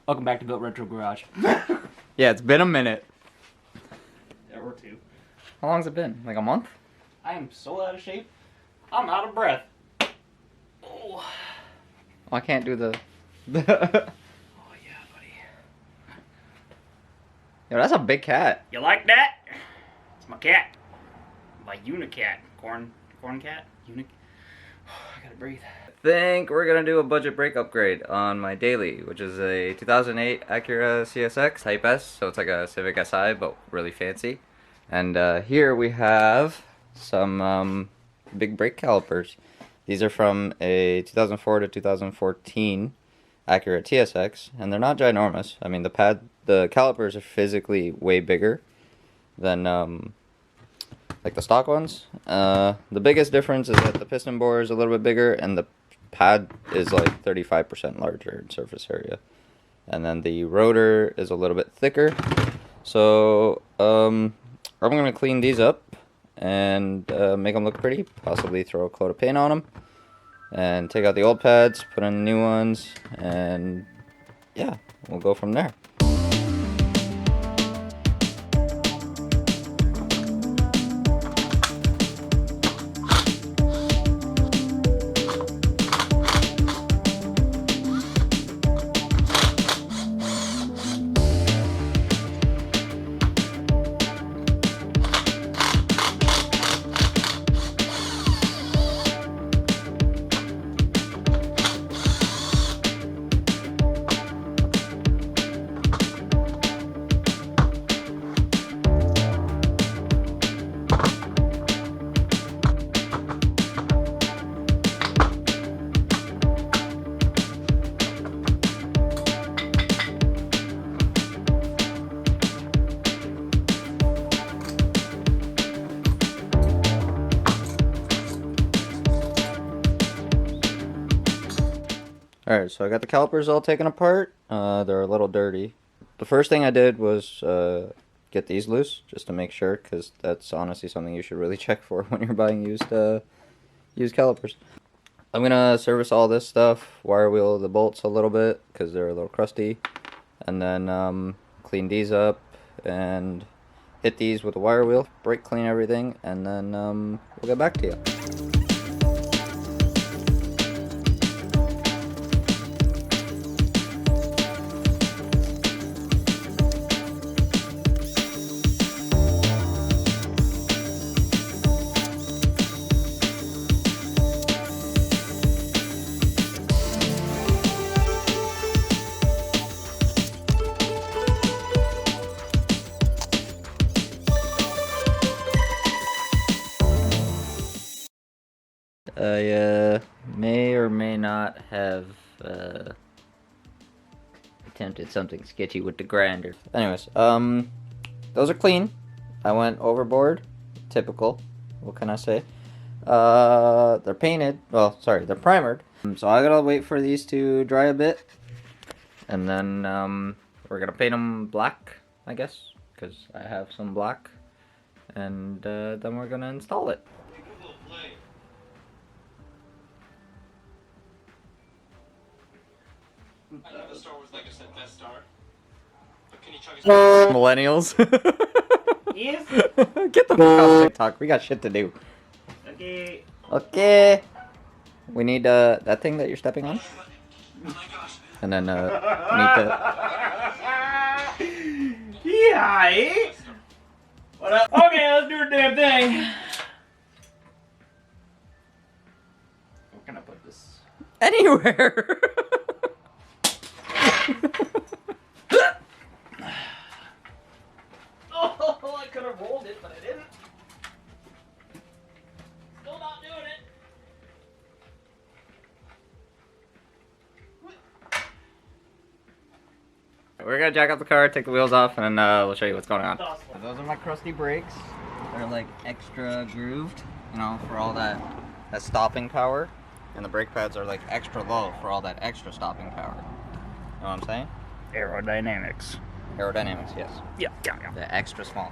Welcome back to Built Retro Garage. Yeah, it's been a minute. Yeah, or two. How long's it been? Like a month? I am so out of shape. I'm out of breath. Oh. I can't do the... Oh yeah, buddy. Yo, that's a big cat. You like that? It's my cat. My unicat. Corn cat? I gotta breathe. I think we're gonna do a budget brake upgrade on my daily, which is a 2008 Acura CSX Type S. So it's like a Civic Si, but really fancy. And here we have some big brake calipers. These are from a 2004 to 2014 Acura TSX, and they're not ginormous. I mean, the calipers are physically way bigger than like the stock ones. The biggest difference is that the piston bore is a little bit bigger, and the pad is like 35% larger in surface area. And then the rotor is a little bit thicker. So I'm going to clean these up and make them look pretty. Possibly throw a coat of paint on them. And take out the old pads, put in the new ones, and yeah, we'll go from there. Alright, so I got the calipers all taken apart. They're a little dirty. The first thing I did was get these loose, just to make sure, because that's honestly something you should really check for when you're buying used calipers. I'm going to service all this stuff, wire wheel the bolts a little bit, because they're a little crusty, and then clean these up, and hit these with a wire wheel, brake clean everything, and then we'll get back to you. I may or may not have attempted something sketchy with the grinder. Anyways, those are clean. I went overboard. Typical. What can I say? They're painted. Well, sorry, they're primered. So I gotta wait for these to dry a bit. And then we're gonna paint them black, I guess, because I have some black. And then we're gonna install it. I know the Star Wars Lego set Death Star. But can you chug his Millennials. Yes. Get the fuck off TikTok. We got shit to do. Okay. Okay. We need that thing that you're stepping on. Oh my gosh. And then we need to. Yeah. Eh? What up? Okay, let's do the damn thing. Where can I put this? Anywhere. Oh, I could have rolled it, but I didn't. Still not doing it. We're gonna jack up the car, take the wheels off, and we'll show you what's going on. Awesome. Those are my crusty brakes. They're like extra grooved, you know, for all that stopping power. And the brake pads are like extra low for all that extra stopping power. You know what I'm saying? Aerodynamics. Aerodynamics, yes. Yeah. The extra small.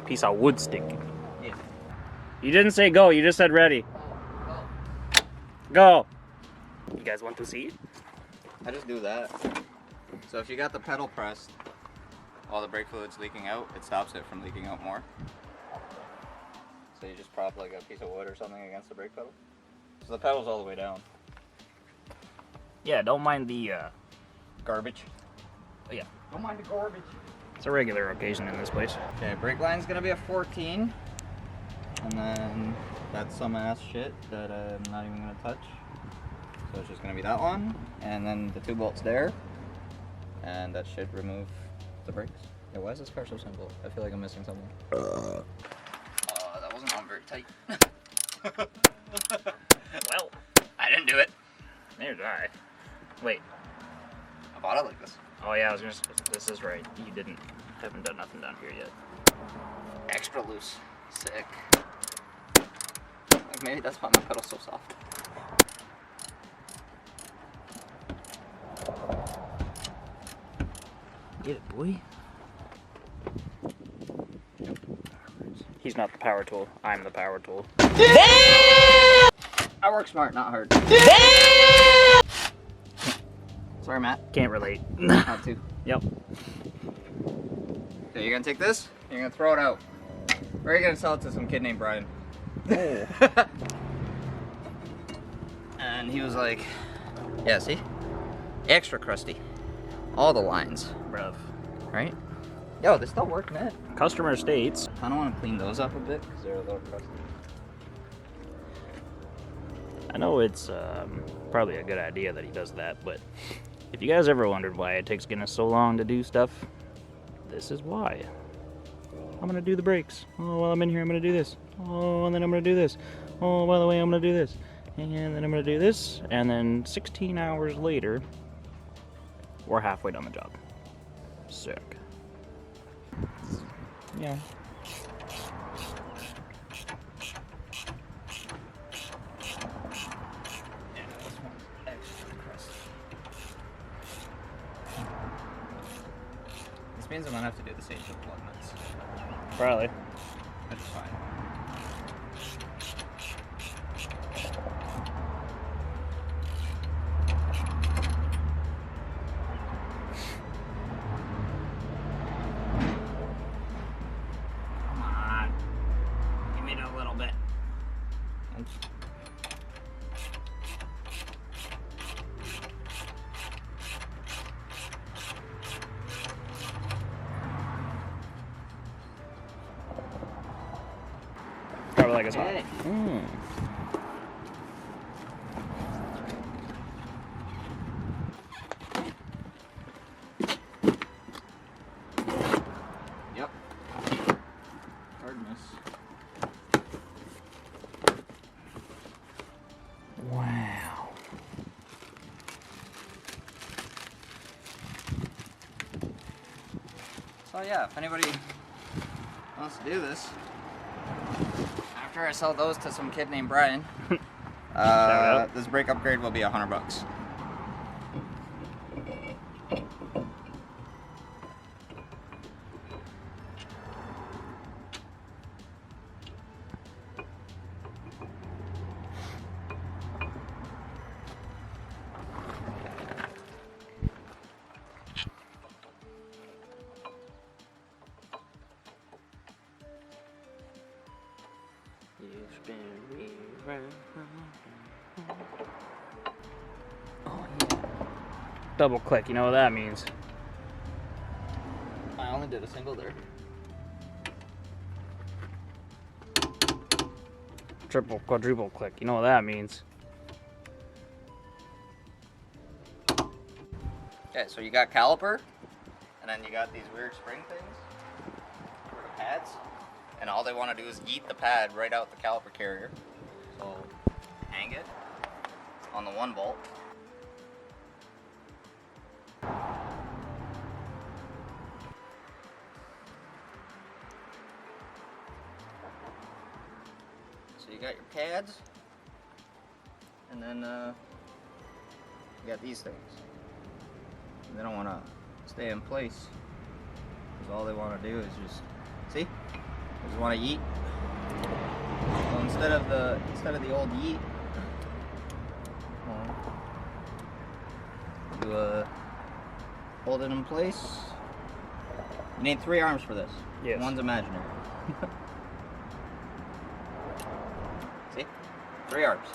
Piece of wood stick. Yeah. You didn't say go, you just said ready. Go. You guys want to see it? I just do that. So if you got the pedal pressed, all the brake fluid's leaking out, it stops it from leaking out more. So you just prop like a piece of wood or something against the brake pedal. So the pedal's all the way down. Yeah, don't mind the Garbage. oh, yeah. Don't mind the garbage. It's a regular occasion in this place. Okay, brake line's gonna be a 14. And then that's some ass shit that I'm not even gonna touch. So it's just gonna be that one. And then the 2 bolts there. And that should remove the brakes. Yeah, why is this car so simple? I feel like I'm missing something. Oh, that wasn't on very tight. Well, I didn't do it. neither did I. Wait. I bought it like this. Oh yeah, I was gonna. This is right. You haven't done nothing down here yet. Extra loose. Sick. Like maybe that's why my pedal's so soft. Get it, boy. He's not the power tool. I'm the power tool. I work smart, not hard. Sorry, Matt. Can't relate. Have to. Yep. Okay, you're gonna take this, and you're gonna throw it out. Or you're gonna sell it to some kid named Brian. Oh. And he was like, yeah, see? Extra crusty. All the lines, Bruv. right? Yo, they still work, man. Customer states. I don't want to clean those up a bit, because they're a little crusty. I know it's probably a good idea that he does that, but if you guys ever wondered why it takes Guinness so long to do stuff, this is why. I'm gonna do the brakes. Oh, while I'm in here, I'm gonna do this. Oh, and then I'm gonna do this. Oh, by the way, I'm gonna do this. And then I'm gonna do this. And then 16 hours later, we're halfway done the job. Sick. Yeah. This means I'm gonna have to do the same with plug nuts. Probably. Which is fine. Come on. Give me that little bit. Probably like it's hot. Hey. Yep. Hard miss. Wow. So yeah, if anybody wants to do this, after I sell those to some kid named Brian, out. this brake upgrade will be $100. Oh yeah. Double click, you know what that means. I only did a single there. Triple, quadruple click, you know what that means. Okay, so you got caliper, and then you got these weird spring things for the pads, and all they want to do is yeet the pad right out the caliper carrier. So hang it on the 1 bolt. So you got your pads, and then you got these things. They don't want to stay in place, because all they want to do is just, see? They just want to yeet. So instead of the old yeet, do to hold it in place. You need 3 arms for this. Yes. One's imaginary. See? 3 arms.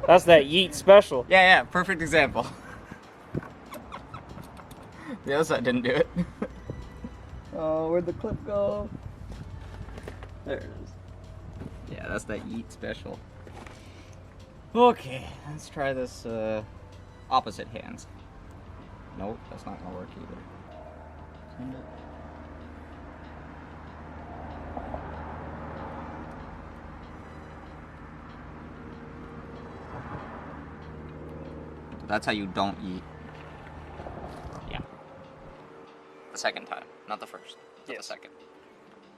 That's that yeet special. Yeah, perfect example. The other side didn't do it. Oh, where'd the clip go? There it is. Yeah, that's that yeet special. Okay, let's try this opposite hands. Nope, that's not gonna work either. Send it. That's how you don't eat. Yeah. The second time, not the first. But the second.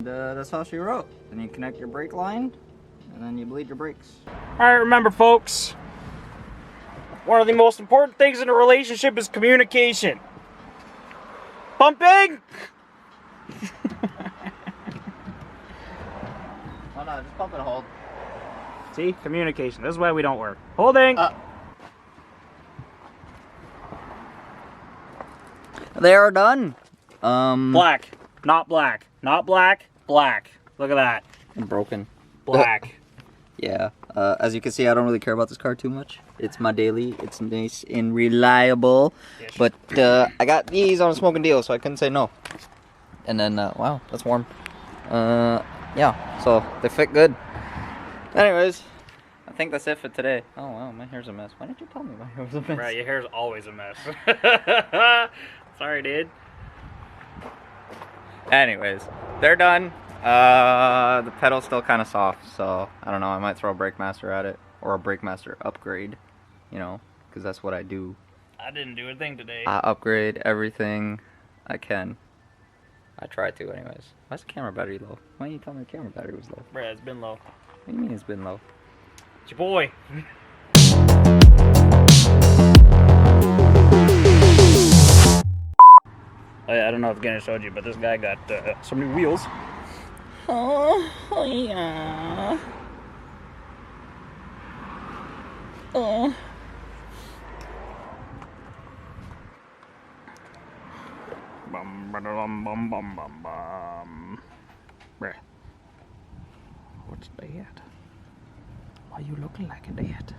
That's all she wrote. Then you connect your brake line, and then you bleed your brakes. Alright, remember folks, one of the most important things in a relationship is communication. Pumping! Oh no, just pump and hold. See? Communication. This is why we don't work. Holding! They are done. Black. Not black. Not black. Black. Look at that. I'm broken. Black. Yeah. As you can see, I don't really care about this car too much. It's my daily. It's nice and reliable. Yes. But I got these on a smoking deal, so I couldn't say no. And then, wow, that's warm. Yeah, so they fit good. Anyways, I think that's it for today. Oh, wow, my hair's a mess. Why didn't you tell me my hair was a mess? Right, your hair's always a mess. Sorry, dude. Anyways, they're done. The pedal's still kind of soft, so I don't know. I might throw a Brake Master at it, or a Brake Master upgrade, you know, because that's what I do. I didn't do a thing today. I upgrade everything I can. I try to, anyways. Why's the camera battery low? Why didn't you tell me the camera battery was low? Bruh, it's been low. What do you mean it's been low? It's your boy. I don't know if Guinness showed you, but this guy got some new wheels. Oh yeah. Oh. Bum, ba-da-dum, bum, bum, bum, bum. Bruh. What's that? Why you looking like a dad?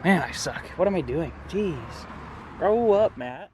Man, I suck. What am I doing? Jeez. Grow up, Matt.